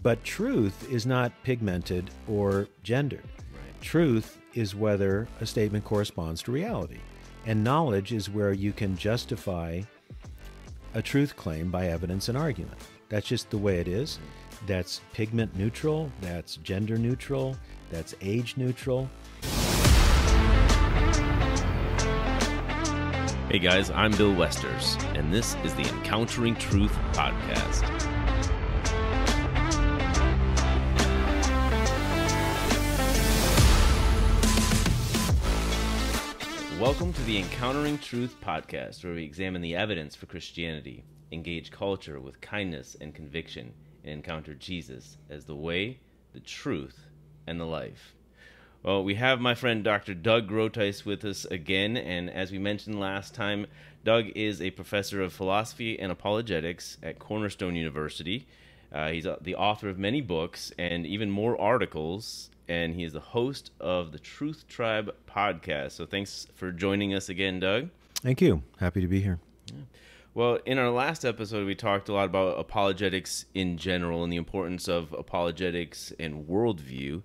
But truth is not pigmented or gendered. Right. Truth is whether a statement corresponds to reality. And knowledge is where you can justify a truth claim by evidence and argument. That's just the way it is. That's pigment neutral, that's gender neutral, that's age neutral. Hey guys, I'm Bill Westers, and this is the Encountering Truth podcast. Welcome to the Encountering Truth podcast, where we examine the evidence for Christianity, engage culture with kindness and conviction, and encounter Jesus as the way, the truth, and the life. Well, we have my friend Dr. Doug Groothuis with us again, and as we mentioned last time, Doug is a professor of philosophy and apologetics at Cornerstone University. He's the author of many books and even more articles, and he is the host of the Truth Tribe podcast. So thanks for joining us again, Doug. Thank you. Happy to be here. Yeah. Well, in our last episode, we talked a lot about apologetics in general and the importance of apologetics and worldview.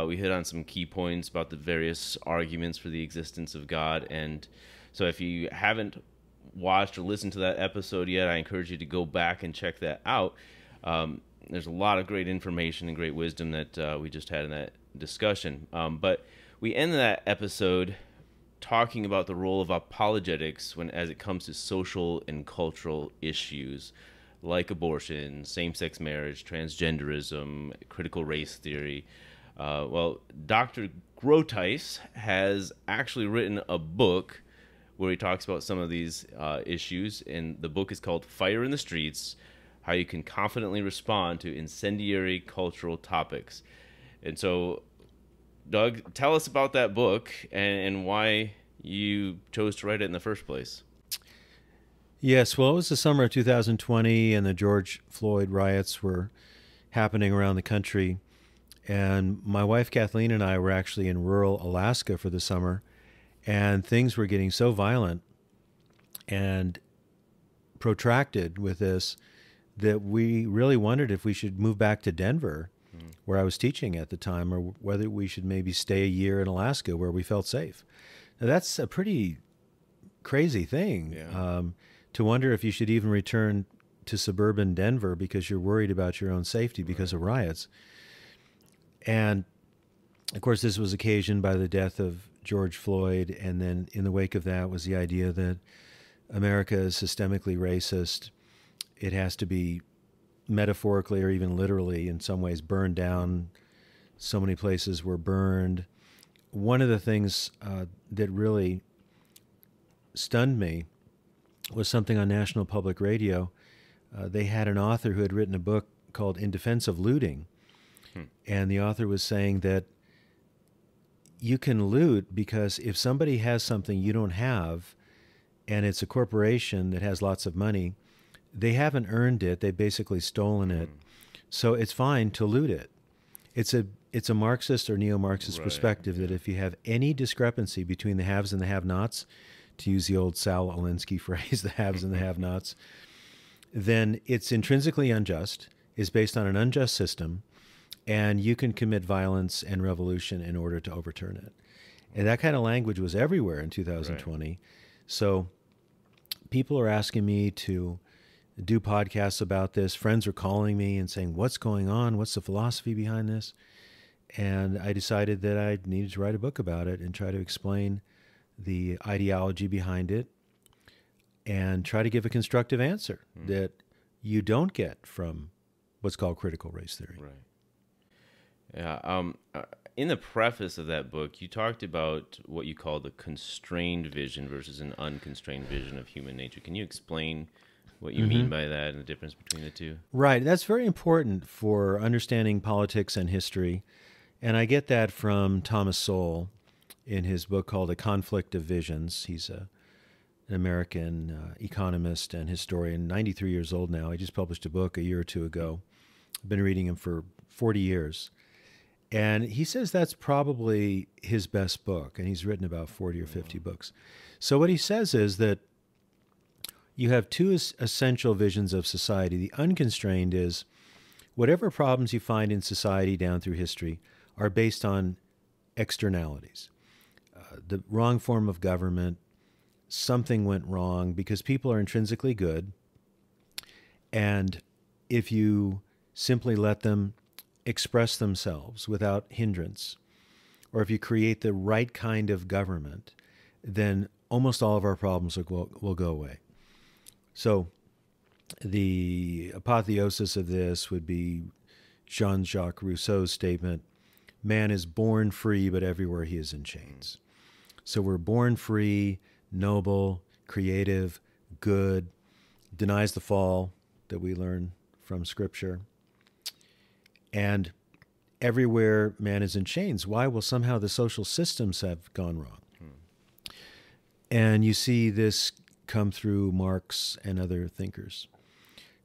We hit on some key points about the various arguments for the existence of God. And so if you haven't watched or listened to that episode yet, I encourage you to go back and check that out. There's a lot of great information and great wisdom that we just had in that discussion. But we end that episode talking about the role of apologetics as it comes to social and cultural issues like abortion, same-sex marriage, transgenderism, critical race theory. Well, Dr. Groothuis has actually written a book where he talks about some of these issues, and the book is called Fire in the Streets: How You Can Confidently Respond to Incendiary Cultural Topics. And so, Doug, tell us about that book and why you chose to write it in the first place. Yes, well, it was the summer of 2020, and the George Floyd riots were happening around the country. And my wife, Kathleen, and I were actually in rural Alaska for the summer, and things were getting so violent and protracted with this that we really wondered if we should move back to Denver, where I was teaching at the time, or whether we should maybe stay a year in Alaska where we felt safe. Now, that's a pretty crazy thing, to wonder if you should even return to suburban Denver because you're worried about your own safety because of riots. And, of course, this was occasioned by the death of George Floyd, and then in the wake of that was the idea that America is systemically racist. It has to be metaphorically or even literally in some ways burned down. So many places were burned. One of the things that really stunned me was something on National Public Radio. They had an author who had written a book called In Defense of Looting. And the author was saying that you can loot because if somebody has something you don't have, and it's a corporation that has lots of money, they haven't earned it. They've basically stolen it. So it's fine to loot it. It's a Marxist or neo-Marxist perspective that if you have any discrepancy between the haves and the have-nots, to use the old Sal Alinsky phrase, the haves and the have-nots, then it's intrinsically unjust, is based on an unjust system, and you can commit violence and revolution in order to overturn it. And that kind of language was everywhere in 2020. Right. So people are asking me to do podcasts about this. Friends are calling me and saying, what's going on? What's the philosophy behind this? And I decided that I needed to write a book about it and try to explain the ideology behind it and try to give a constructive answer that you don't get from what's called critical race theory. Right. Yeah. In the preface of that book, you talked about what you call the constrained vision versus an unconstrained vision of human nature. Can you explain what you mean by that and the difference between the two? Right. That's very important for understanding politics and history. And I get that from Thomas Sowell in his book called A Conflict of Visions. He's an American economist and historian, 93 years old now. He just published a book a year or two ago. I've been reading him for 40 years. And he says that's probably his best book, and he's written about 40 or 50 books. So what he says is that you have two essential visions of society. The unconstrained is whatever problems you find in society down through history are based on externalities. The wrong form of government, something went wrong because people are intrinsically good. And if you simply let them express themselves without hindrance, or if you create the right kind of government, then almost all of our problems will go away. So the apotheosis of this would be Jean-Jacques Rousseau's statement, man is born free, but everywhere he is in chains. So we're born free, noble, creative, good, denies the fall that we learn from Scripture. And everywhere man is in chains. Why? Well, somehow the social systems have gone wrong. And you see this come through Marx and other thinkers.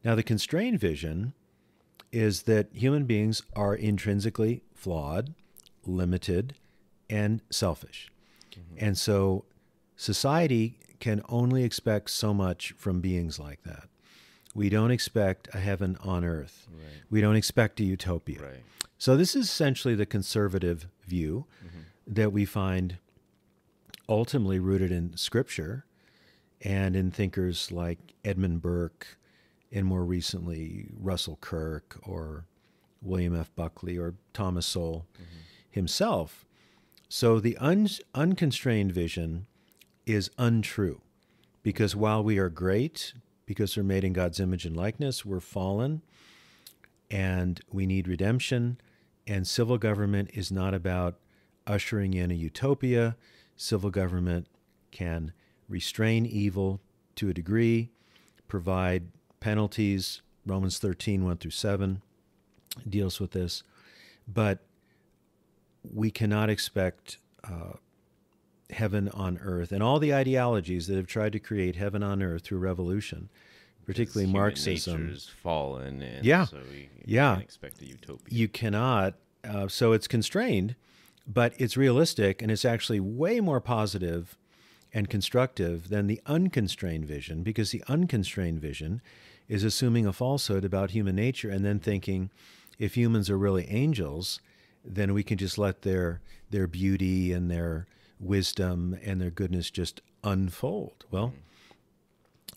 Now, the constrained vision is that human beings are intrinsically flawed, limited, and selfish. And so society can only expect so much from beings like that. We don't expect a heaven on earth. Right. We don't expect a utopia. Right. So this is essentially the conservative view that we find ultimately rooted in Scripture and in thinkers like Edmund Burke and more recently Russell Kirk or William F. Buckley or Thomas Sowell himself. So the unconstrained vision is untrue because while we are great, because we're made in God's image and likeness, we're fallen and we need redemption. And civil government is not about ushering in a utopia. Civil government can restrain evil to a degree, provide penalties. Romans 13, 1 through 7 deals with this. But we cannot expect heaven on earth. And all the ideologies that have tried to create heaven on earth through revolution, particularly Marxism. Nature is fallen, and so we can't expect a utopia. You cannot. So it's constrained, but it's realistic, and it's actually way more positive and constructive than the unconstrained vision, because the unconstrained vision is assuming a falsehood about human nature and then thinking if humans are really angels, then we can just let their beauty and their wisdom and their goodness just unfold. Well,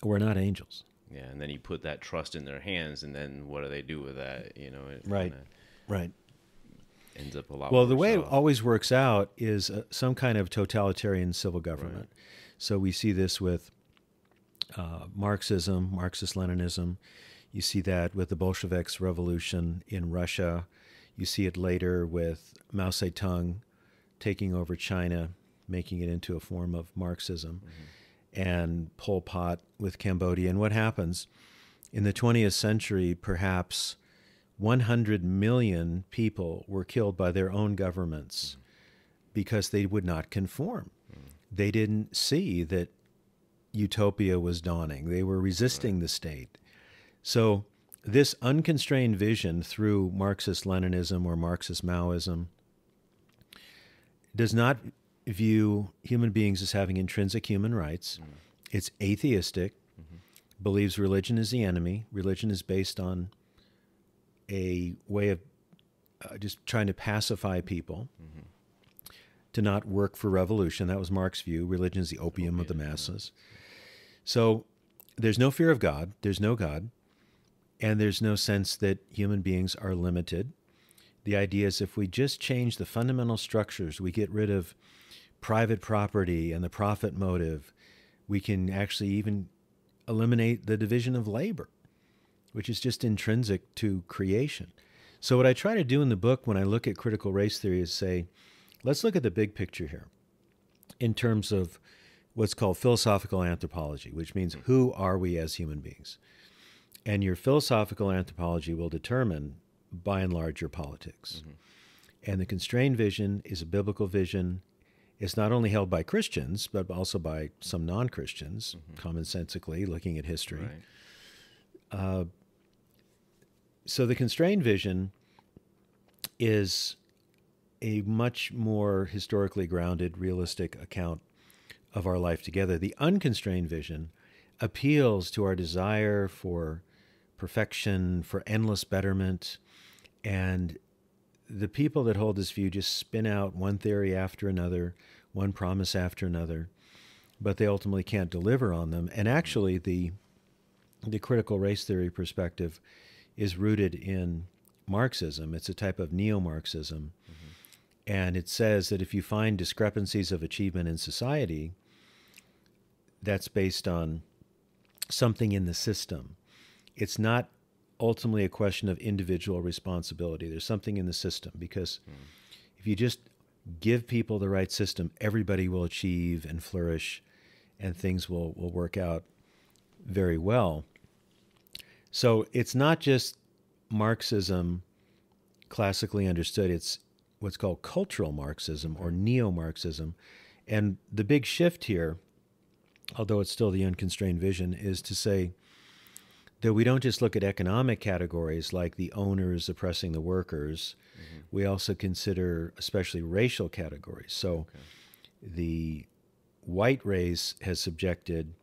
we're not angels. Yeah, and then you put that trust in their hands, and then what do they do with that? You know, it Right. ends up a lot. Well, the way off. it always works out is some kind of totalitarian civil government. Right. So we see this with Marxism, Marxist-Leninism. You see that with the Bolsheviks' revolution in Russia. You see it later with Mao Zedong taking over China, making it into a form of Marxism, and Pol Pot with Cambodia. And what happens? In the 20th century, perhaps 100 million people were killed by their own governments because they would not conform. They didn't see that utopia was dawning. They were resisting the state. So this unconstrained vision through Marxist-Leninism or Marxist-Maoism does not view human beings as having intrinsic human rights. It's atheistic, believes religion is the enemy. Religion is based on a way of just trying to pacify people, to not work for revolution. That was Marx's view. Religion is the opium of the masses. So there's no fear of God. There's no God. And there's no sense that human beings are limited. The idea is if we just change the fundamental structures, we get rid of private property and the profit motive, we can actually even eliminate the division of labor, which is just intrinsic to creation. So what I try to do in the book when I look at critical race theory is say, let's look at the big picture here in terms of what's called philosophical anthropology, which means who are we as human beings? And your philosophical anthropology will determine, by and large, your politics. And the constrained vision is a biblical vision. It's not only held by Christians, but also by some non-Christians, commonsensically, looking at history. Right. So the constrained vision is a much more historically grounded, realistic account of our life together. The unconstrained vision appeals to our desire for perfection, for endless betterment. And the people that hold this view just spin out one theory after another, one promise after another, but they ultimately can't deliver on them. And actually, the critical race theory perspective is rooted in Marxism. It's a type of neo-Marxism. And it says that if you find discrepancies of achievement in society, that's based on something in the system. It's not ultimately a question of individual responsibility. There's something in the system, because if you just give people the right system, everybody will achieve and flourish, and things will work out very well. So it's not just Marxism classically understood. It's what's called cultural Marxism or neo-Marxism. And the big shift here, although it's still the unconstrained vision, is to say that we don't just look at economic categories like the owners oppressing the workers. We also consider especially racial categories. So the white race has subjected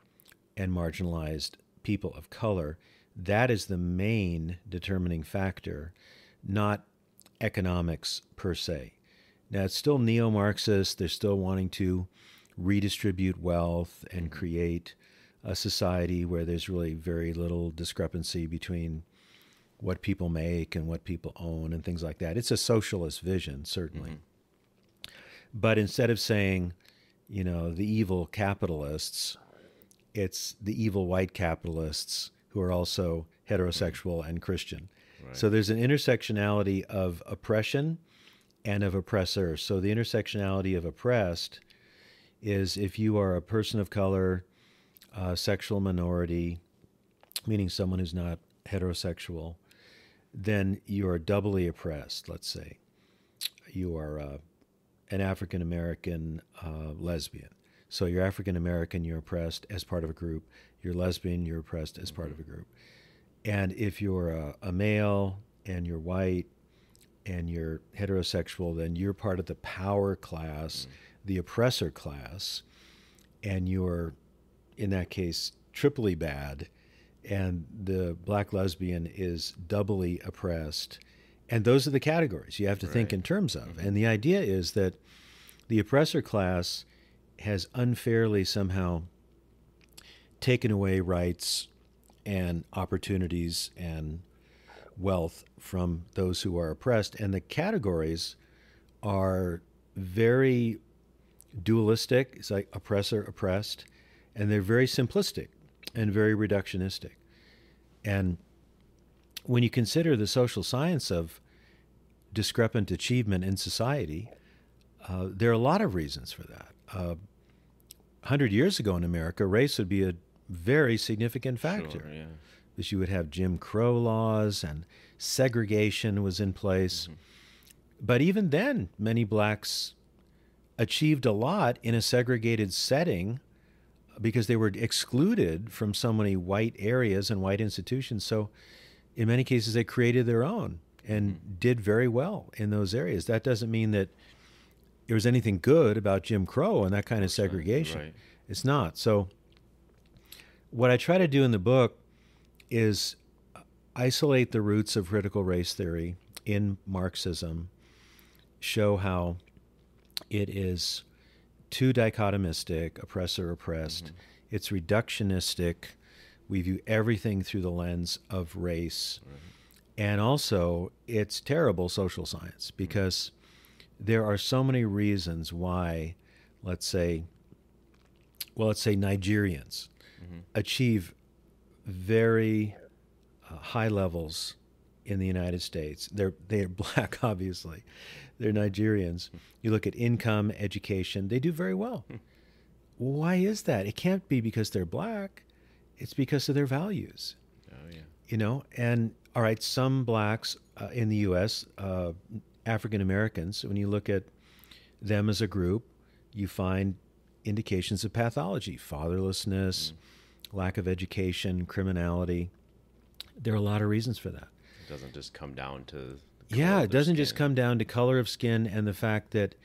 and marginalized people of color. That is the main determining factor, not economics per se. Now, it's still neo-Marxist. They're still wanting to redistribute wealth and create a society where there's really very little discrepancy between what people make and what people own and things like that. It's a socialist vision, certainly. But instead of saying, the evil capitalists, it's the evil white capitalists who are also heterosexual and Christian. Right. So there's an intersectionality of oppression and of oppressor. So the intersectionality of oppressed is if you are a person of color, sexual minority, meaning someone who's not heterosexual, then you are doubly oppressed, let's say. You are an African-American lesbian. So you're African-American, you're oppressed as part of a group. You're lesbian, you're oppressed as part of a group. And if you're a male and you're white and you're heterosexual, then you're part of the power class, the oppressor class, and you're, in that case, triply bad, and the black lesbian is doubly oppressed. And those are the categories you have to think in terms of. And the idea is that the oppressor class has unfairly somehow taken away rights and opportunities and wealth from those who are oppressed. And the categories are very dualistic. It's like oppressor, oppressed. And they're very simplistic and very reductionistic. And when you consider the social science of discrepant achievement in society, there are a lot of reasons for that. 100 years ago in America, race would be a very significant factor. Sure, yeah. Because you would have Jim Crow laws and segregation was in place. But even then, many blacks achieved a lot in a segregated setting because they were excluded from so many white areas and white institutions. So in many cases, they created their own and did very well in those areas. That doesn't mean that there was anything good about Jim Crow and that kind of segregation. Right. It's not. So what I try to do in the book is isolate the roots of critical race theory in Marxism, show how it is too dichotomistic, oppressor, oppressed. It's reductionistic. We view everything through the lens of race. And also, it's terrible social science because there are so many reasons why, let's say Nigerians achieve very high levels in the United States. They are black, obviously. They're Nigerians. You look at income, education, they do very well. Why is that? It can't be because they're black. It's because of their values. Oh, yeah. And all right, some blacks in the U.S., African Americans, when you look at them as a group, you find indications of pathology, fatherlessness, lack of education, criminality. There are a lot of reasons for that. It doesn't just come down to it doesn't just come down to color of skin and the fact that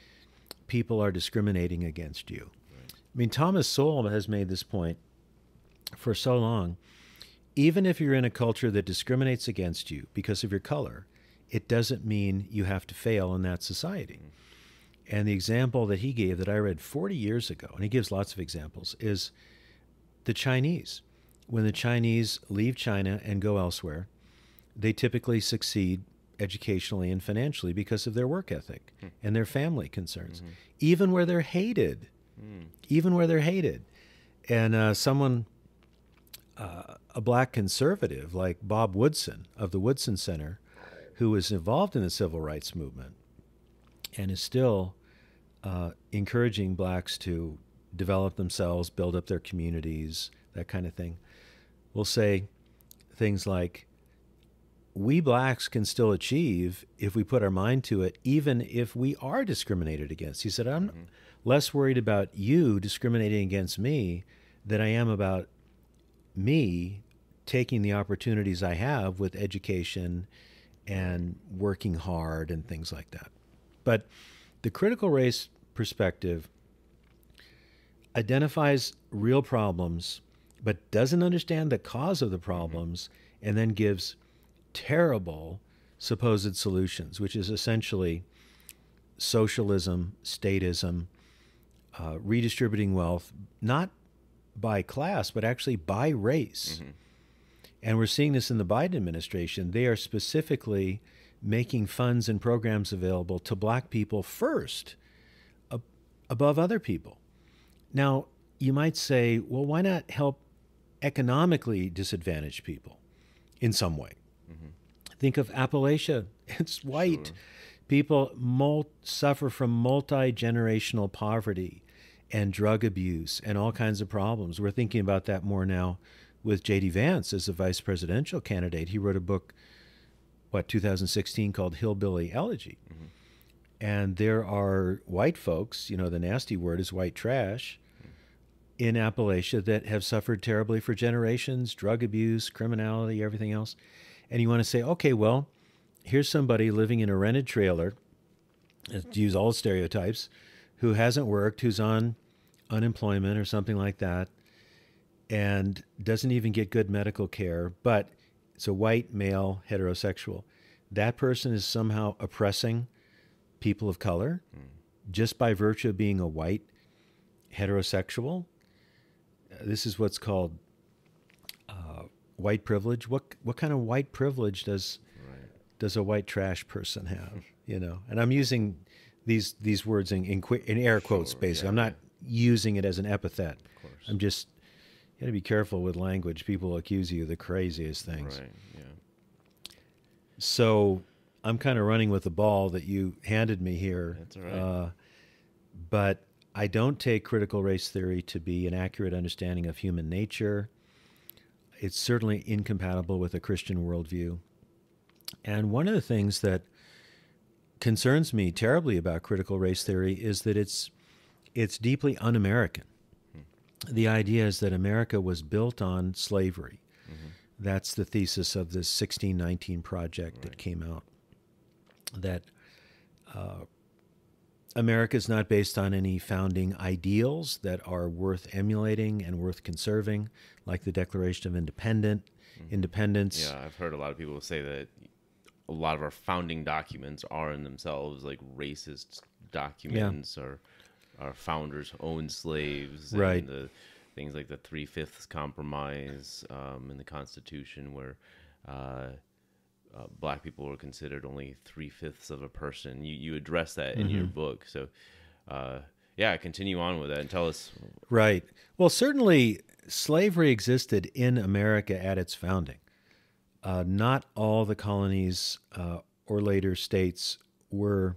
people are discriminating against you. I mean, Thomas Sowell has made this point for so long. even if you're in a culture that discriminates against you because of your color, it doesn't mean you have to fail in that society. And the example that he gave that I read 40 years ago, and he gives lots of examples, is the Chinese. When the Chinese leave China and go elsewhere, they typically succeed educationally and financially because of their work ethic and their family concerns, even where they're hated. Even where they're hated. And a black conservative like Bob Woodson of the Woodson Center, who was involved in the civil rights movement and is still encouraging blacks to develop themselves, build up their communities, that kind of thing, will say things like, we blacks can still achieve if we put our mind to it, even if we are discriminated against. He said, I'm less worried about you discriminating against me than I am about me taking the opportunities I have with education and working hard and things like that. But the critical race perspective identifies real problems, but doesn't understand the cause of the problems, and then gives terrible supposed solutions, which is essentially socialism, statism, redistributing wealth, not by class, but actually by race. And we're seeing this in the Biden administration. They are specifically making funds and programs available to black people first, above other people. Now, you might say, well, why not help economically disadvantaged people in some way? Think of Appalachia. It's white. Sure. People suffer from multi-generational poverty and drug abuse and all kinds of problems. We're thinking about that more now with J.D. Vance as a vice presidential candidate. He wrote a book, 2016, called Hillbilly Elegy. And there are white folks, the nasty word is white trash, in Appalachia that have suffered terribly for generations, drug abuse, criminality, everything else. And you want to say, okay, well, here's somebody living in a rented trailer, to use all stereotypes, who hasn't worked, who's on unemployment or something like that, and doesn't even get good medical care, but it's a white, male, heterosexual. That person is somehow oppressing people of color just by virtue of being a white heterosexual. This is what's called white privilege. What kind of white privilege does a white trash person have? And I'm using these words in air quotes, basically. I'm not using it as an epithet. I'm just, you got to be careful with language. People accuse you of the craziest things. Right. Yeah. So I'm kind of running with the ball that you handed me here. That's all right. But I don't take critical race theory to be an accurate understanding of human nature. It's certainly incompatible with a Christian worldview. And one of the things that concerns me terribly about critical race theory is that it's deeply un-American. The idea is that America was built on slavery. That's the thesis of this 1619 project that came out. That America is not based on any founding ideals that are worth emulating and worth conserving, like the Declaration of Independence. Yeah, I've heard a lot of people say that a lot of our founding documents are in themselves like racist documents, or our founders owned slaves, Right. and the things like the 3/5 compromise in the Constitution, where black people were considered only 3/5 of a person. You address that in your book. So, continue on with that and tell us. Right. Well, certainly slavery existed in America at its founding. Not all the colonies or later states were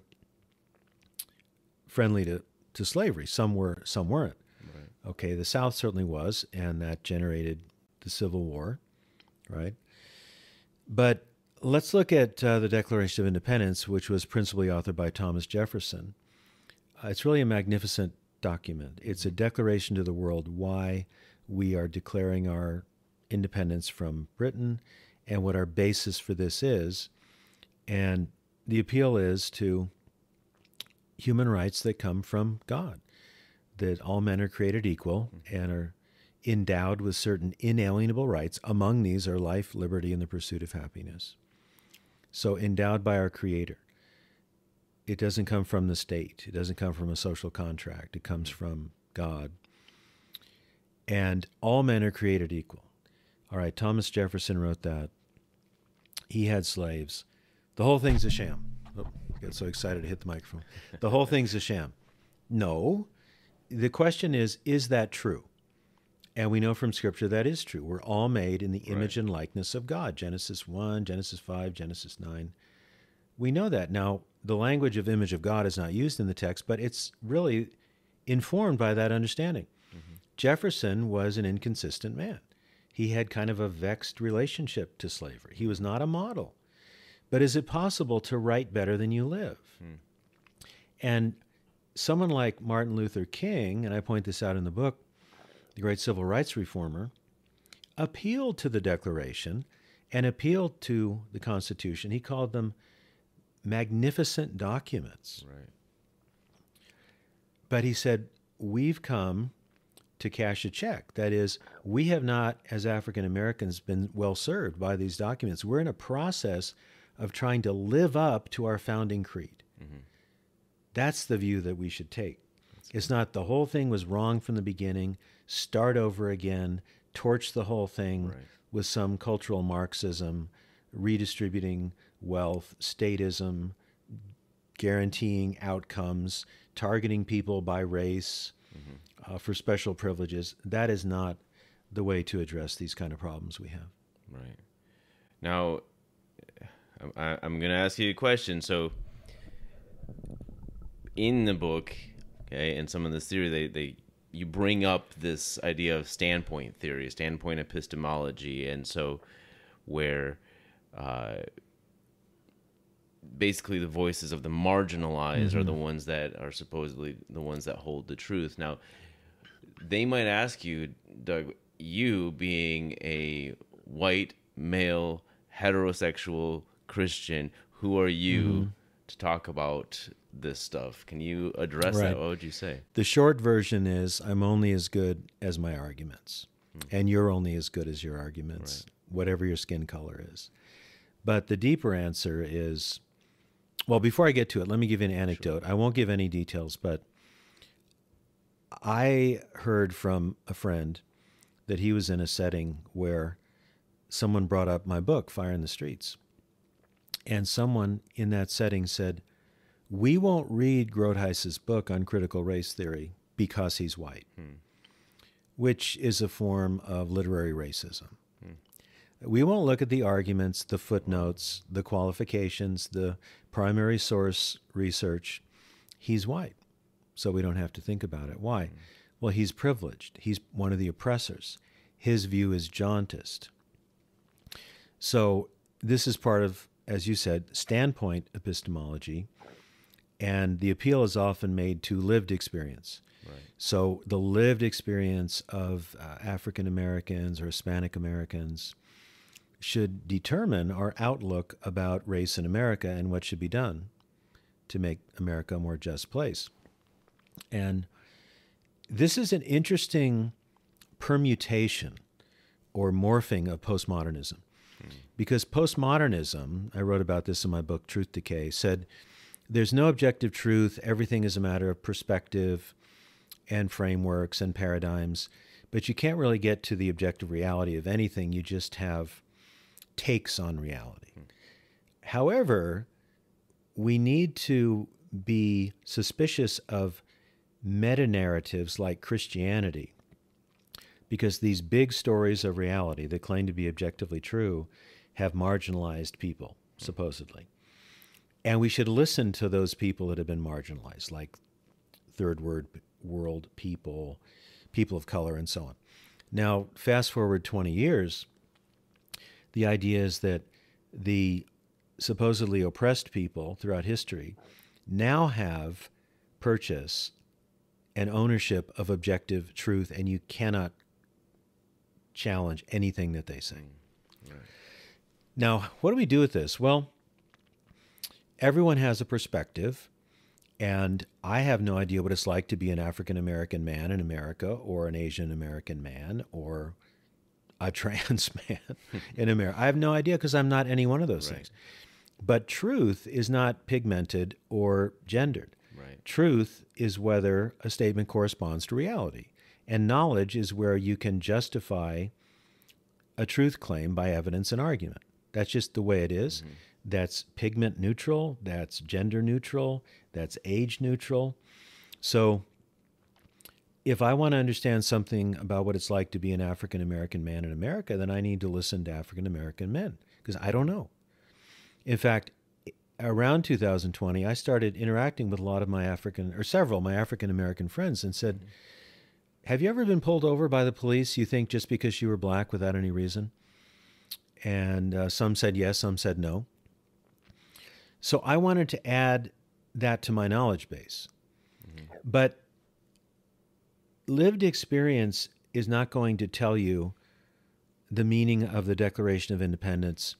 friendly to slavery. Some were, some weren't. Right. Okay, the South certainly was, and that generated the Civil War, right? But let's look at the Declaration of Independence, which was principally authored by Thomas Jefferson. It's really a magnificent document. It's a declaration to the world why we are declaring our independence from Britain and what our basis for this is. And the appeal is to human rights that come from God, that all men are created equal and are endowed with certain inalienable rights. Among these are life, liberty, and the pursuit of happiness. So endowed by our Creator. It doesn't come from the state. It doesn't come from a social contract. It comes from God. And all men are created equal. All right, Thomas Jefferson wrote that. He had slaves. The whole thing's a sham. Oh, I got so excited to hit the microphone. The whole thing's a sham. No. The question is that true? And we know from Scripture that is true. We're all made in the image and likeness of God. Genesis 1, Genesis 5, Genesis 9. We know that. Now, the language of image of God is not used in the text, but it's really informed by that understanding. Mm-hmm. Jefferson was an inconsistent man. He had kind of a vexed relationship to slavery. He was not a model. But is it possible to write better than you live? And someone like Martin Luther King, and I point this out in the book, the great civil rights reformer, appealed to the Declaration and appealed to the Constitution. He called them magnificent documents. Right. But he said, we've come to cash a check. That is, we have not, as African Americans, been well served by these documents. We're in a process of trying to live up to our founding creed. Mm-hmm. That's the view that we should take. It's not the whole thing was wrong from the beginning, start over again, torch the whole thing with some cultural Marxism, redistributing wealth, statism, guaranteeing outcomes, targeting people by race for special privileges. That is not the way to address these kind of problems we have. Right. Now, I'm going to ask you a question. So, in the book, okay, and some of this theory, you bring up this idea of standpoint theory, standpoint epistemology, and so where basically the voices of the marginalized are the ones that are supposedly the ones that hold the truth. Now, they might ask you, Doug, you being a white, male, heterosexual Christian, who are you to talk about this stuff? Can you address that? What would you say? The short version is, I'm only as good as my arguments, and you're only as good as your arguments, whatever your skin color is. But the deeper answer is, well, before I get to it, let me give you an anecdote. I won't give any details, but I heard from a friend that he was in a setting where someone brought up my book, Fire in the Streets. And someone in that setting said, we won't read Groothuis's book on critical race theory because he's white, which is a form of literary racism. We won't look at the arguments, the footnotes, the qualifications, the primary source research. He's white, so we don't have to think about it. Why? Well, he's privileged. He's one of the oppressors. His view is jauntist. So this is part of, as you said, standpoint epistemology, and the appeal is often made to lived experience. Right. So the lived experience of African Americans or Hispanic Americans should determine our outlook about race in America and what should be done to make America a more just place. And this is an interesting permutation or morphing of postmodernism. Because postmodernism, I wrote about this in my book, Truth Decay, said there's no objective truth. Everything is a matter of perspective and frameworks and paradigms. But you can't really get to the objective reality of anything. You just have takes on reality. However, we need to be suspicious of meta-narratives like Christianity, because these big stories of reality that claim to be objectively true have marginalized people, supposedly. And we should listen to those people that have been marginalized, like third world people, people of color, and so on. Now, fast forward 20 years, the idea is that the supposedly oppressed people throughout history now have purchase and ownership of objective truth, and you cannot challenge anything that they say. Right. Now, what do we do with this? Well, everyone has a perspective, And I have no idea what it's like to be an African American man in America, or an Asian American man, or a trans man in America. I have no idea because I'm not any one of those Right. things. But truth is not pigmented or gendered. Right. Truth is whether a statement corresponds to reality. And knowledge is where you can justify a truth claim by evidence and argument. That's just the way it is. That's pigment neutral, that's gender neutral, that's age neutral. So if I want to understand something about what it's like to be an African American man in America, then I need to listen to African American men because I don't know. In fact, around 2020, I started interacting with a lot of my several of my African American friends and said, have you ever been pulled over by the police, you think, just because you were black without any reason? And some said yes, some said no. So I wanted to add that to my knowledge base. But lived experience is not going to tell you the meaning of the Declaration of Independence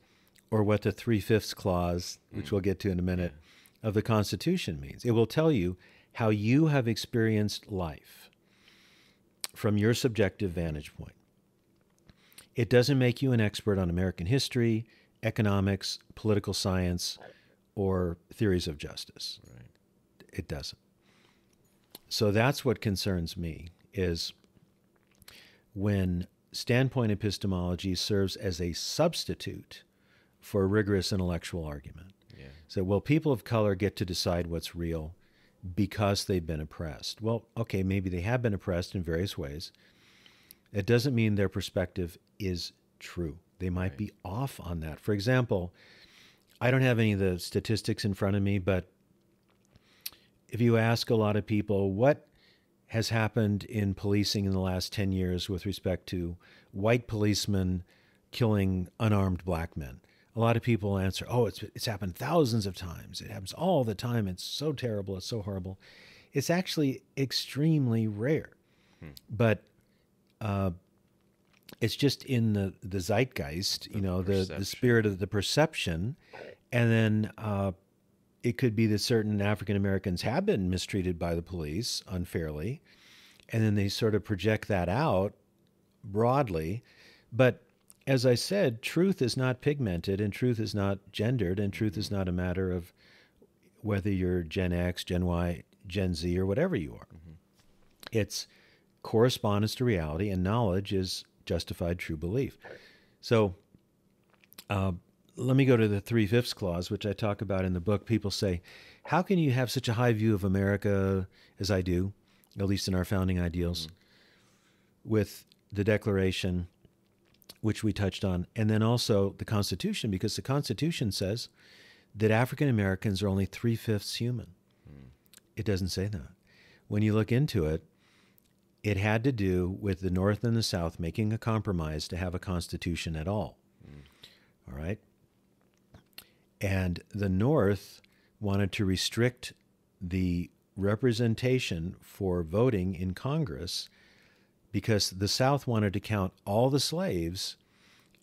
or what the 3/5 clause, which we'll get to in a minute, of the Constitution means. It will tell you how you have experienced life from your subjective vantage point. It doesn't make you an expert on American history, economics, political science, or theories of justice. Right. It doesn't. So that's what concerns me, is when standpoint epistemology serves as a substitute for a rigorous intellectual argument. Yeah. So, well, people of color get to decide what's real because they've been oppressed. Well, okay, maybe they have been oppressed in various ways. It doesn't mean their perspective is true. They might be off on that. For example, I don't have any of the statistics in front of me, but if you ask a lot of people what has happened in policing in the last 10 years with respect to white policemen killing unarmed black men, a lot of people answer, oh, it's happened thousands of times. It happens all the time. It's so terrible. It's so horrible. It's actually extremely rare. But it's just in the zeitgeist, the spirit of the perception. And then it could be that certain African Americans have been mistreated by the police unfairly. And then they sort of project that out broadly. But as I said, truth is not pigmented, and truth is not gendered, and truth is not a matter of whether you're Gen X, Gen Y, Gen Z, or whatever you are. It's correspondence to reality, and knowledge is justified true belief. So let me go to the 3/5 clause, which I talk about in the book. People say, how can you have such a high view of America as I do, at least in our founding ideals, with the Declaration, which we touched on, and then also the Constitution, because the Constitution says that African Americans are only 3/5 human. It doesn't say that. When you look into it, it had to do with the North and the South making a compromise to have a constitution at all. All right? And the North wanted to restrict the representation for voting in Congress because the South wanted to count all the slaves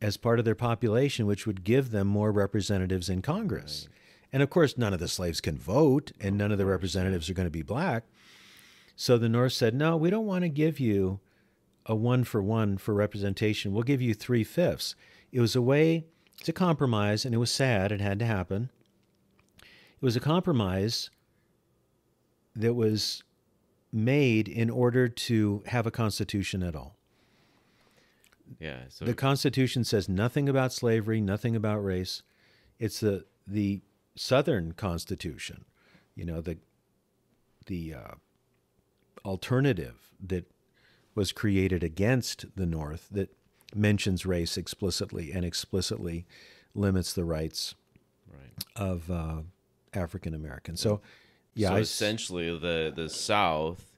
as part of their population, which would give them more representatives in Congress. Right. And of course, none of the slaves can vote, and none of the representatives are going to be black. So the North said, no, we don't want to give you a 1-for-1 for representation. We'll give you 3/5. It was a way to compromise, and it was sad. It had to happen. It was a compromise that was made in order to have a constitution at all. Yeah. So the Constitution says nothing about slavery, nothing about race. It's the Southern Constitution, the alternative that was created against the North that mentions race explicitly and explicitly limits the rights of African Americans. So, yeah. So essentially, the South,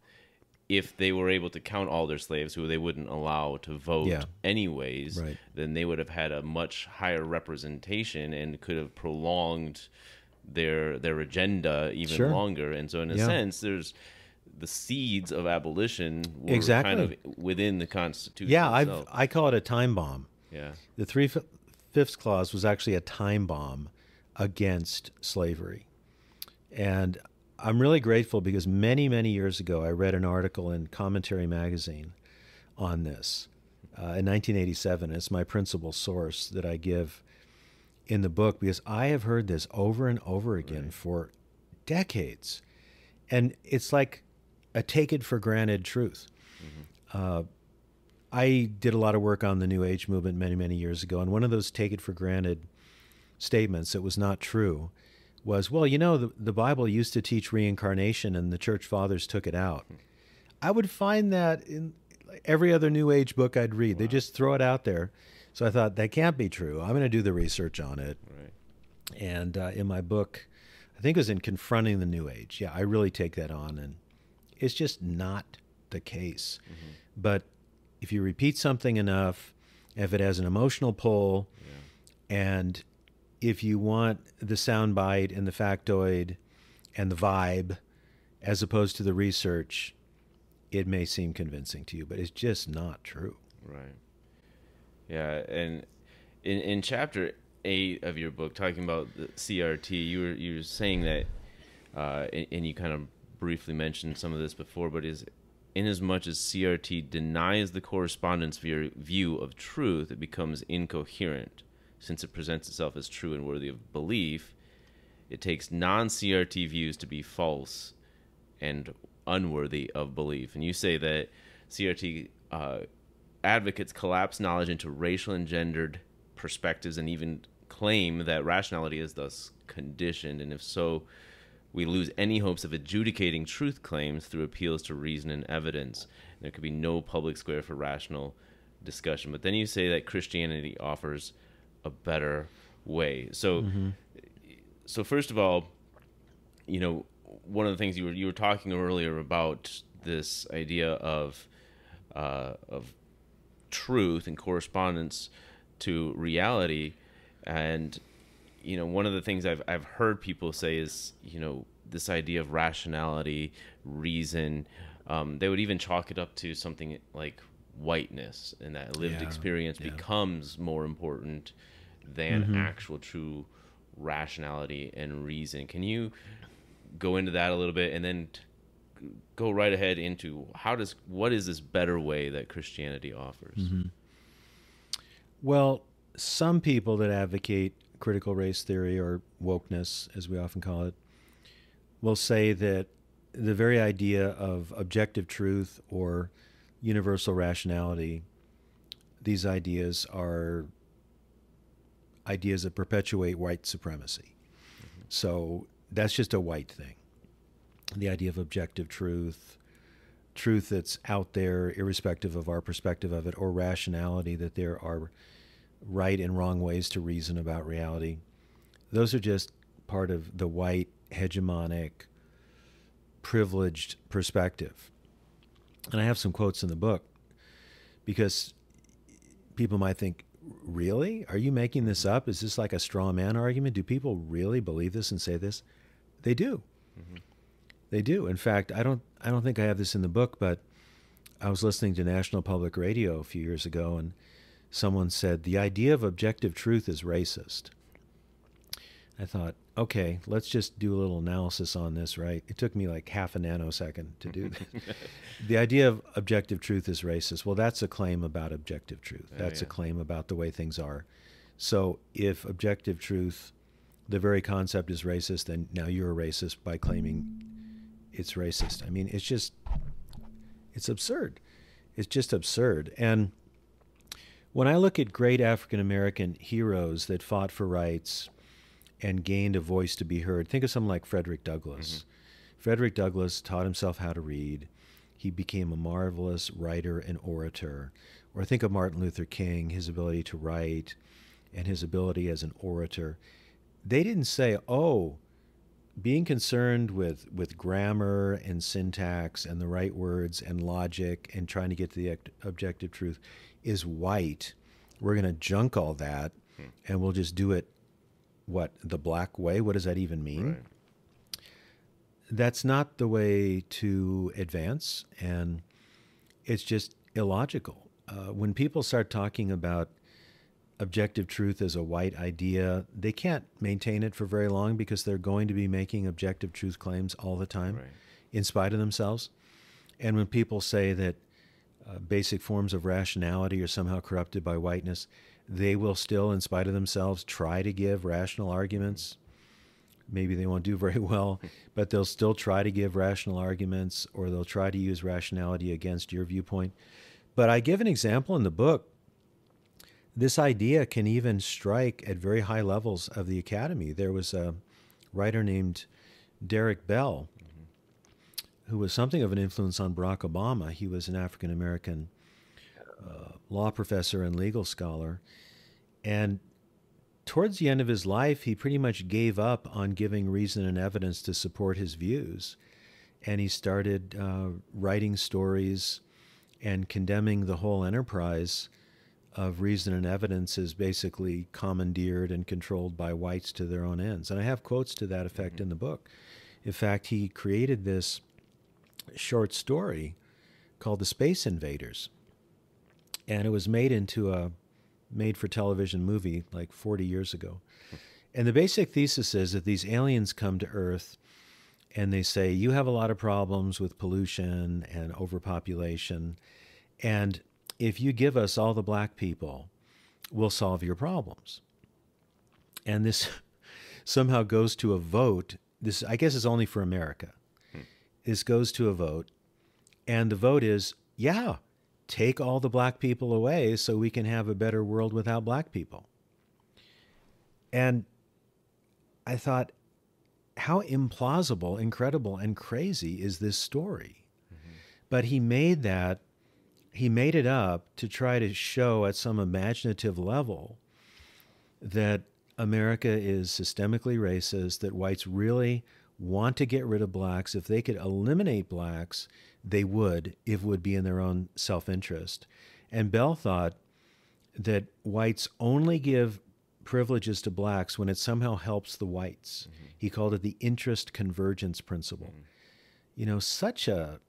if they were able to count all their slaves who they wouldn't allow to vote anyways, then they would have had a much higher representation and could have prolonged their agenda even longer. And so in a sense, there's the seeds of abolition were kind of within the Constitution. Yeah, I call it a time bomb. Yeah. The 3/5 clause was actually a time bomb against slavery. And I'm really grateful because many, many years ago, I read an article in Commentary Magazine on this in 1987. It's my principal source that I give in the book because I have heard this over and over again for decades. And it's like a take it for granted truth. I did a lot of work on the New Age movement many, many years ago. And one of those take it for granted statements that was not true was, well, you know, the Bible used to teach reincarnation and the church fathers took it out. I would find that in every other New Age book I'd read. They just throw it out there. So I thought, that can't be true. I'm going to do the research on it. And in my book, I think it was in Confronting the New Age. Yeah, I really take that on. And it's just not the case. But if you repeat something enough, if it has an emotional pull, and if you want the soundbite and the factoid and the vibe, as opposed to the research, it may seem convincing to you, but it's just not true. Right. Yeah, and in chapter 8 of your book, talking about the CRT, you were saying that, and you kind of briefly mentioned some of this before, but is inasmuch as CRT denies the correspondence view of truth, it becomes incoherent. Since it presents itself as true and worthy of belief, it takes non-CRT views to be false and unworthy of belief. And you say that CRT advocates collapse knowledge into racial and gendered perspectives and even claim that rationality is thus conditioned. And if so, we lose any hopes of adjudicating truth claims through appeals to reason and evidence. There could be no public square for rational discussion. But then you say that Christianity offers a better way. So, so first of all, you know, one of the things you were talking earlier about this idea of truth and correspondence to reality, and you know, one of the things I've heard people say is, you know, this idea of rationality, reason. They would even chalk it up to something like whiteness, and that lived experience becomes more important than actual true rationality and reason. Can you go into that a little bit, and then go right ahead into what is this better way that Christianity offers? Well, some people that advocate critical race theory, or wokeness, as we often call it, will say that the very idea of objective truth or universal rationality, these ideas are ideas that perpetuate white supremacy. So that's just a white thing. The idea of objective truth, truth that's out there irrespective of our perspective of it, or rationality, that there are right and wrong ways to reason about reality. Those are just part of the white, hegemonic, privileged perspective. And I have some quotes in the book because people might think, really? Are you making this up? Is this like a straw man argument? Do people really believe this and say this? They do. They do. In fact, I don't think I have this in the book, but I was listening to National Public Radio a few years ago, and someone said, the idea of objective truth is racist. I thought, okay, let's just do a little analysis on this, right? It took me like half a nanosecond to do this. The idea of objective truth is racist. Well, that's a claim about objective truth. That's a claim about the way things are. So if objective truth, the very concept, is racist, then now you're a racist by claiming it's racist. I mean, it's absurd. It's just absurd. And when I look at great African-American heroes that fought for rights and gained a voice to be heard, think of someone like Frederick Douglass. Frederick Douglass taught himself how to read. He became a marvelous writer and orator. Or think of Martin Luther King, his ability to write and his ability as an orator. They didn't say, oh, being concerned with grammar and syntax and the right words and logic and trying to get to the objective truth is white. We're going to junk all that and we'll just do it, the black way? What does that even mean? Right. That's not the way to advance, and it's just illogical. When people start talking about objective truth is a white idea, they can't maintain it for very long because they're going to be making objective truth claims all the time, Right. in spite of themselves. And when people say that basic forms of rationality are somehow corrupted by whiteness, they will still, in spite of themselves, try to give rational arguments. Maybe they won't do very well, but they'll still try to give rational arguments, or they'll try to use rationality against your viewpoint. But I give an example in the book. This idea can even strike at very high levels of the academy. There was a writer named Derek Bell, who was something of an influence on Barack Obama. He was an African-American law professor and legal scholar. And towards the end of his life, he pretty much gave up on giving reason and evidence to support his views. And he started writing stories and condemning the whole enterprise of reason and evidence is basically commandeered and controlled by whites to their own ends. And I have quotes to that effect in the book. In fact, he created this short story called The Space Invaders. And it was made into a made-for-television movie like 40 years ago. And the basic thesis is that these aliens come to Earth and they say, you have a lot of problems with pollution and overpopulation, and if you give us all the black people, we'll solve your problems. And this somehow goes to a vote. This, I guess, is only for America. This goes to a vote, and the vote is, yeah, take all the black people away so we can have a better world without black people. And I thought, how implausible, incredible, and crazy is this story? But he made it up to try to show at some imaginative level that America is systemically racist, that whites really want to get rid of blacks. If they could eliminate blacks, they would, if it would be in their own self-interest. And Bell thought that whites only give privileges to blacks when it somehow helps the whites. He called it the interest convergence principle. You know, such a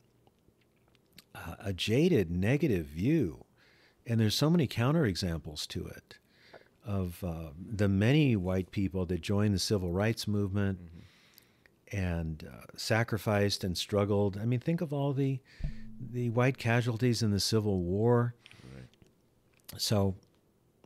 jaded, negative view. And there's so many counterexamples to it of the many white people that joined the civil rights movement and sacrificed and struggled. I mean, think of all the white casualties in the Civil War. Right. So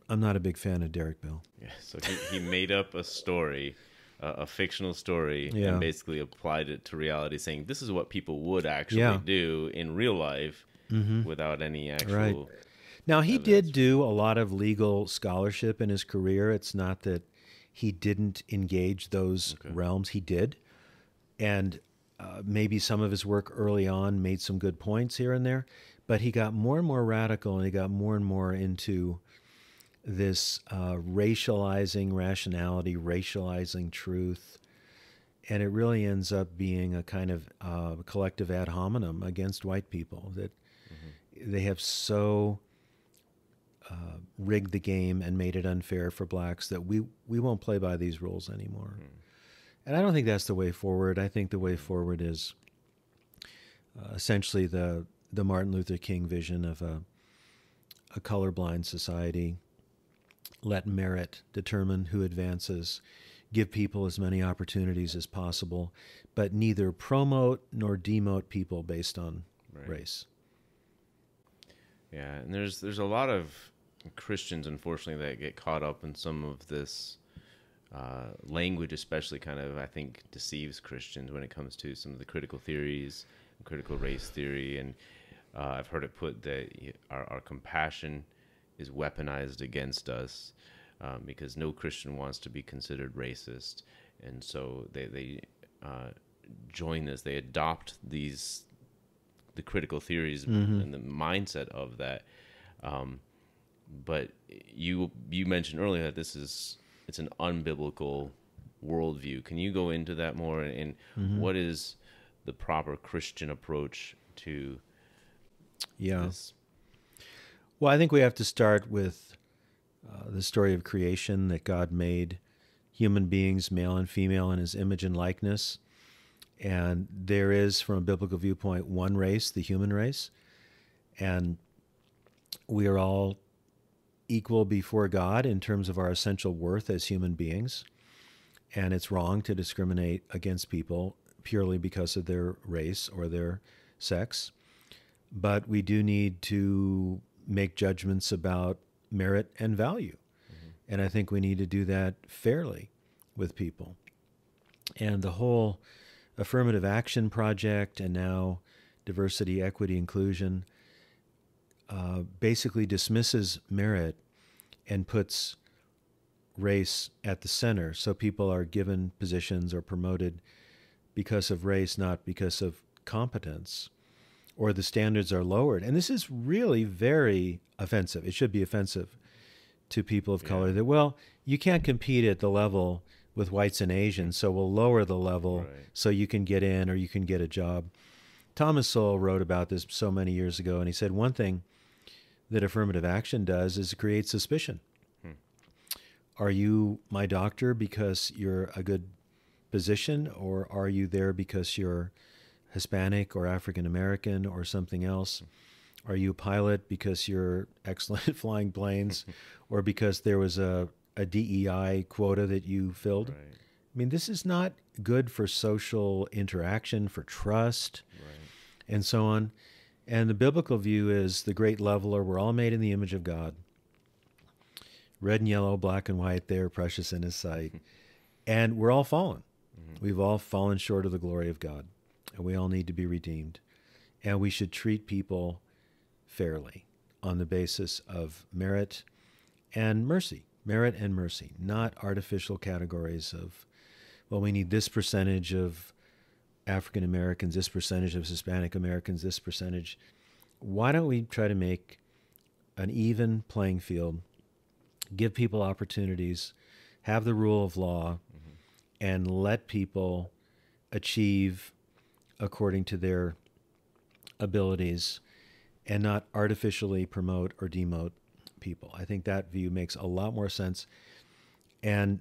I'm not a big fan of Derek Bell. Yeah, so he made up a story, a fictional story, Yeah. and basically applied it to reality, saying this is what people would actually do in real life without any actual... Right. Now, he did do a lot of legal scholarship in his career. It's not that he didn't engage those realms. He did. And maybe some of his work early on made some good points here and there. But he got more and more radical, and he got more and more into this racializing rationality, racializing truth. And it really ends up being a kind of collective ad hominem against white people, that they have so rigged the game and made it unfair for blacks that we won't play by these rules anymore. And I don't think that's the way forward. I think the way forward is essentially the Martin Luther King vision of a colorblind society. Let merit determine who advances, give people as many opportunities as possible, but neither promote nor demote people based on race. Yeah, and there's a lot of Christians, unfortunately, that get caught up in some of this language, especially kind of, I think, deceives Christians when it comes to some of the critical theories, critical race theory, and I've heard it put that our compassion is weaponized against us because no Christian wants to be considered racist, and so they join this. They adopt the critical theories and the mindset of that. But you mentioned earlier that it's an unbiblical worldview. Can you go into that more? And what is the proper Christian approach to this? Well, I think we have to start with the story of creation, that God made human beings, male and female, in his image and likeness. And there is, from a biblical viewpoint, one race, the human race. And we are all equal before God in terms of our essential worth as human beings. And it's wrong to discriminate against people purely because of their race or their sex. But we do need to make judgments about merit and value. And I think we need to do that fairly with people. And the whole affirmative action project and now diversity, equity, inclusion basically dismisses merit and puts race at the center. So people are given positions or promoted because of race, not because of competence, or the standards are lowered. And this is really very offensive. It should be offensive to people of color that, well, you can't compete at the level with whites and Asians, so we'll lower the level so you can get in or you can get a job. Thomas Sowell wrote about this so many years ago, and he said one thing that affirmative action does is create suspicion. Are you my doctor because you're a good physician, or are you there because you're Hispanic or African American or something else? Are you a pilot because you're excellent at flying planes, or because there was a DEI quota that you filled? Right. I mean, this is not good for social interaction, for trust, and so on. And the biblical view is the great leveler. We're all made in the image of God. Red and yellow, black and white, they're precious in his sight. And we're all fallen. We've all fallen short of the glory of God. And we all need to be redeemed. And we should treat people fairly on the basis of merit and mercy. Merit and mercy, not artificial categories of, well, we need this percentage of African Americans, this percentage of Hispanic Americans, this percentage. Why don't we try to make an even playing field, give people opportunities, have the rule of law, and let people achieve according to their abilities and not artificially promote or demote people. I think that view makes a lot more sense. And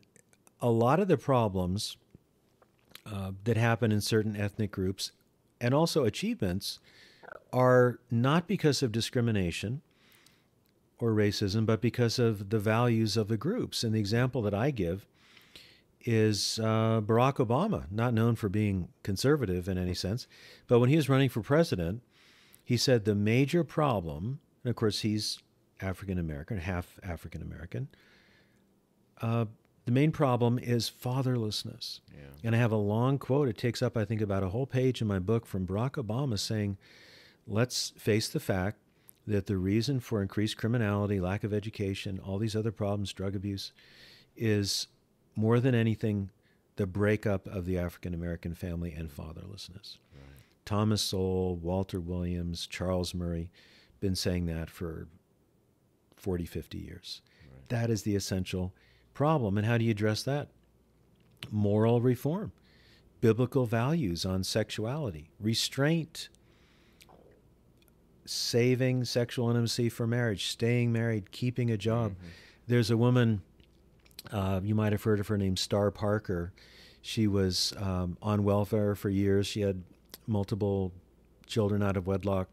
a lot of the problems that happen in certain ethnic groups and also achievements are not because of discrimination or racism, but because of the values of the groups. And the example that I give is Barack Obama, not known for being conservative in any sense, but when he was running for president, he said the major problem, and of course he's African American, half African American, the main problem is fatherlessness. Yeah. And I have a long quote. It takes up, I think, about a whole page in my book from Barack Obama saying, let's face the fact that the reason for increased criminality, lack of education, all these other problems, drug abuse, is more than anything the breakup of the African American family and fatherlessness. Right. Thomas Sowell, Walter Williams, Charles Murray, been saying that for 40, 50 years. Right. That is the essential problem. And how do you address that? Moral reform, biblical values on sexuality, restraint, saving sexual intimacy for marriage, staying married, keeping a job. There's a woman, you might have heard of her, named Star Parker. She was on welfare for years. She had multiple children out of wedlock.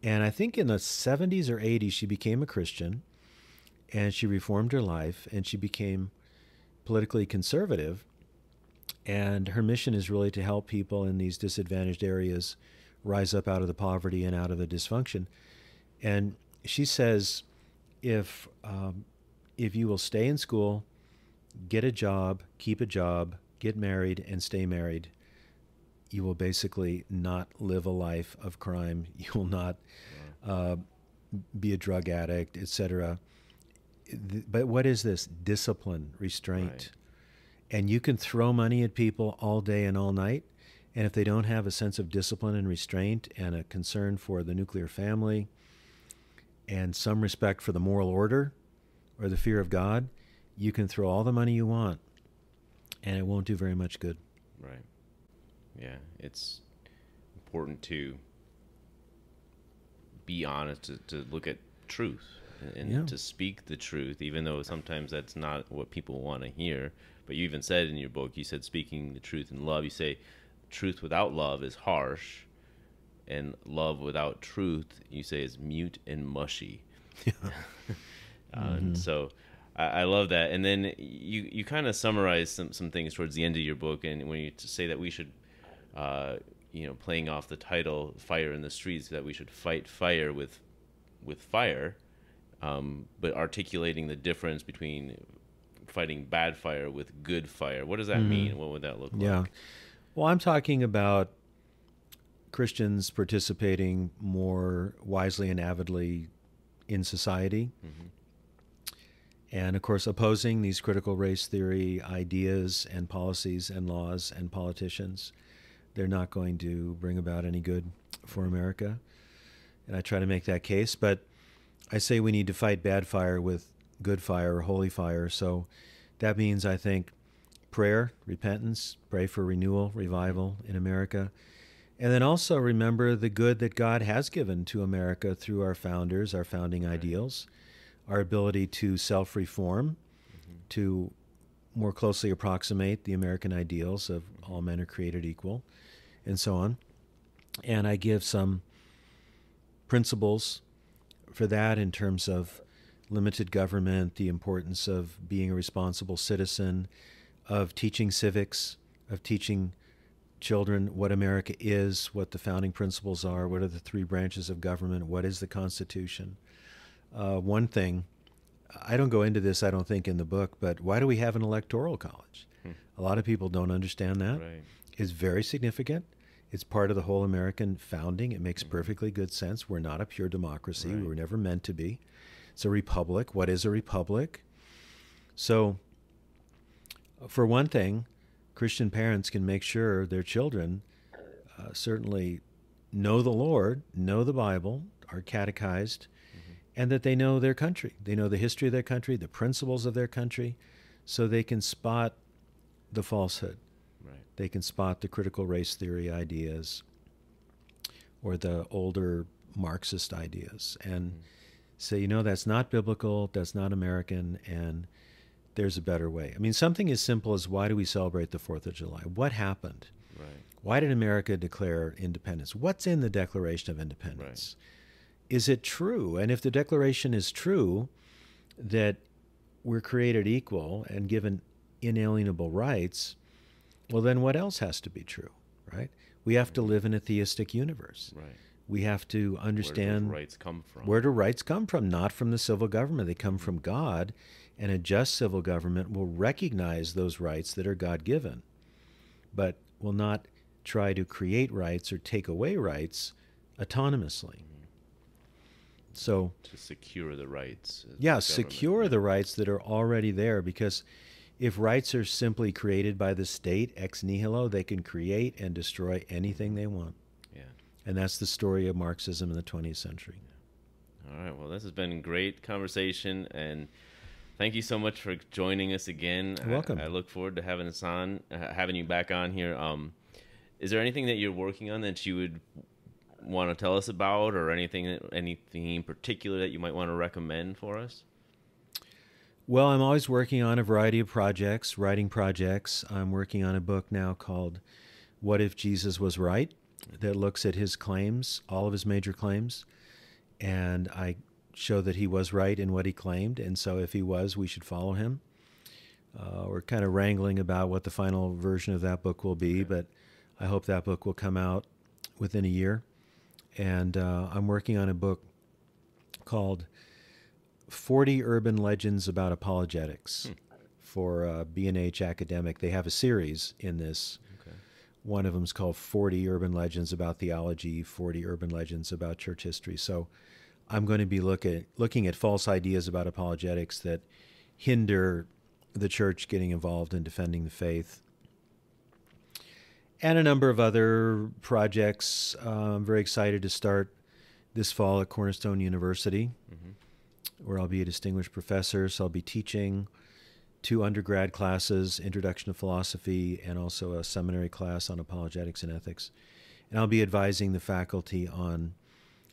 And I think in the 70s or 80s, she became a Christian, and she reformed her life, and she became politically conservative. And her mission is really to help people in these disadvantaged areas rise up out of the poverty and out of the dysfunction. And she says, if you will stay in school, get a job, keep a job, get married, and stay married, you will basically not live a life of crime. You will not be a drug addict, etc. But what is this? Discipline, restraint. Right. And you can throw money at people all day and all night, and if they don't have a sense of discipline and restraint and a concern for the nuclear family and some respect for the moral order or the fear of God, you can throw all the money you want, and it won't do very much good. Right. Yeah, it's important to be honest, to look at truth and to speak the truth, even though sometimes that's not what people want to hear. But you even said in your book, you said speaking the truth in love. You say truth without love is harsh, and love without truth, you say, is mute and mushy. And so I love that. And then you kind of summarize some things towards the end of your book, and when you say that we should, playing off the title "Fire in the Streets," that we should fight fire with fire, but articulating the difference between fighting bad fire with good fire. What does that mean? What would that look Yeah. like? Well, I'm talking about Christians participating more wisely and avidly in society. And of course, opposing these critical race theory ideas and policies and laws and politicians. They're not going to bring about any good for America. And I try to make that case. But I say we need to fight bad fire with good fire or holy fire. So that means, I think, prayer, repentance, pray for renewal, revival in America. And then also remember the good that God has given to America through our founders, our founding ideals, our ability to self-reform, to more closely approximate the American ideals of all men are created equal, and so on. And I give some principles for that in terms of limited government, the importance of being a responsible citizen, of teaching civics, of teaching children what America is, what the founding principles are, what are the three branches of government, what is the Constitution. One thing, I don't go into this, I don't think, in the book, but why do we have an electoral college? A lot of people don't understand that. Right. It's very significant. It's part of the whole American founding. It makes perfectly good sense. We're not a pure democracy. Right. We were never meant to be. It's a republic. What is a republic? So, for one thing, Christian parents can make sure their children certainly know the Lord, know the Bible, are catechized, and that they know their country. They know the history of their country, the principles of their country, so they can spot the falsehood. Right. They can spot the critical race theory ideas or the older Marxist ideas and say, that's not biblical, that's not American, and there's a better way. I mean, something as simple as, why do we celebrate the 4th of July? What happened? Right. Why did America declare independence? What's in the Declaration of Independence? Right. Is it true? And if the Declaration is true, that we're created equal and given inalienable rights, well, then what else has to be true, right? We have to live in a theistic universe. Right. We have to understand where do rights come from. Where do rights come from? Not from the civil government. They come from God, and a just civil government will recognize those rights that are God-given, but will not try to create rights or take away rights autonomously. So to secure the rights. Yeah, secure the rights that are already there, because if rights are simply created by the state ex nihilo, they can create and destroy anything they want. Yeah. And that's the story of Marxism in the 20th century. All right. Well, this has been a great conversation, and thank you so much for joining us again. You're welcome. I look forward to having us on, having you back on here. Is there anything that you're working on that you would want to tell us about, or anything in particular that you might want to recommend for us? Well, I'm always working on a variety of projects, writing projects. I'm working on a book now called What If Jesus Was Right, that looks at his claims, all of his major claims, and I show that he was right in what he claimed, and so if he was, we should follow him. We're kind of wrangling about what the final version of that book will be, but I hope that book will come out within a year. And I'm working on a book called 40 Urban Legends About Apologetics for B&H Academic. They have a series in this. Okay. One of them is called 40 Urban Legends About Theology, 40 Urban Legends About Church History. So I'm going to be looking at false ideas about apologetics that hinder the church getting involved in defending the faith. And a number of other projects. I'm very excited to start this fall at Cornerstone University, where I'll be a distinguished professor. So I'll be teaching 2 undergrad classes, Introduction to Philosophy, and also a seminary class on apologetics and ethics. And I'll be advising the faculty on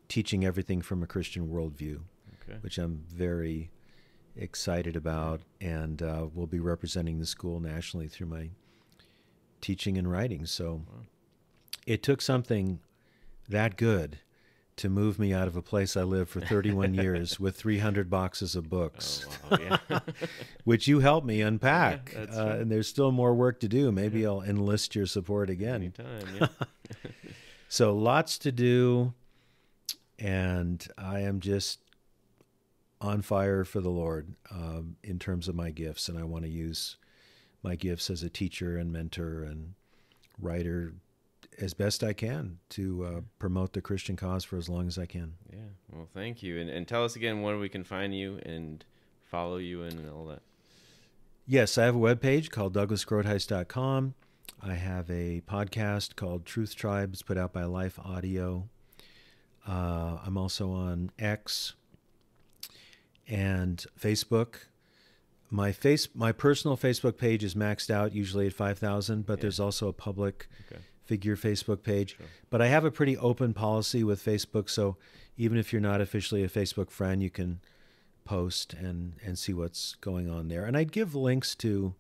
teaching everything from a Christian worldview, which I'm very excited about, and will be representing the school nationally through my teaching and writing. So it took something that good to move me out of a place I lived for 31 years with 300 boxes of books, Oh, wow. Yeah. which you helped me unpack. Yeah, that's right. And there's still more work to do. Maybe I'll enlist your support again. Anytime, yeah. So lots to do, and I am just on fire for the Lord in terms of my gifts, and I want to use my gifts as a teacher and mentor and writer as best I can to promote the Christian cause for as long as I can. Yeah. Well, thank you. And tell us again where we can find you and follow you and all that. Yes, I have a webpage called douglasgroothuis.com. I have a podcast called Truth Tribes put out by Life Audio. I'm also on X and Facebook. My personal Facebook page is maxed out, usually at 5,000, but there's also a public figure Facebook page. Sure. But I have a pretty open policy with Facebook, so even if you're not officially a Facebook friend, you can post and see what's going on there. And I'd give links to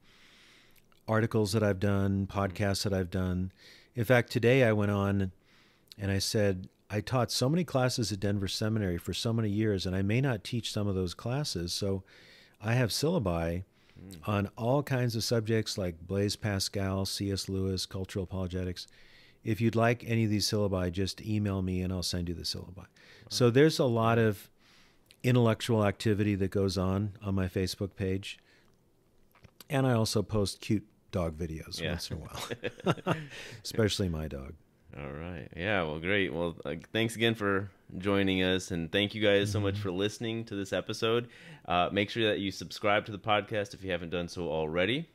articles that I've done, podcasts that I've done. In fact, today I went on and I said, I taught so many classes at Denver Seminary for so many years, and I may not teach some of those classes. So I have syllabi on all kinds of subjects like Blaise Pascal, C.S. Lewis, cultural apologetics. If you'd like any of these syllabi, just email me and I'll send you the syllabi. Wow. So there's a lot of intellectual activity that goes on my Facebook page. And I also post cute dog videos once in a while, especially my dog. All right. Yeah, well, great. Well, thanks again for joining us, and thank you guys so much for listening to this episode. Make sure that you subscribe to the podcast if you haven't done so already.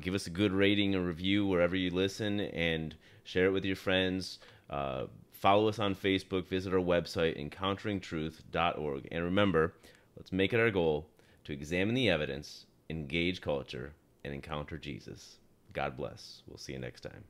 Give us a good rating and review wherever you listen, and share it with your friends. Follow us on Facebook. Visit our website, encounteringtruth.org. And remember, let's make it our goal to examine the evidence, engage culture, and encounter Jesus. God bless. We'll see you next time.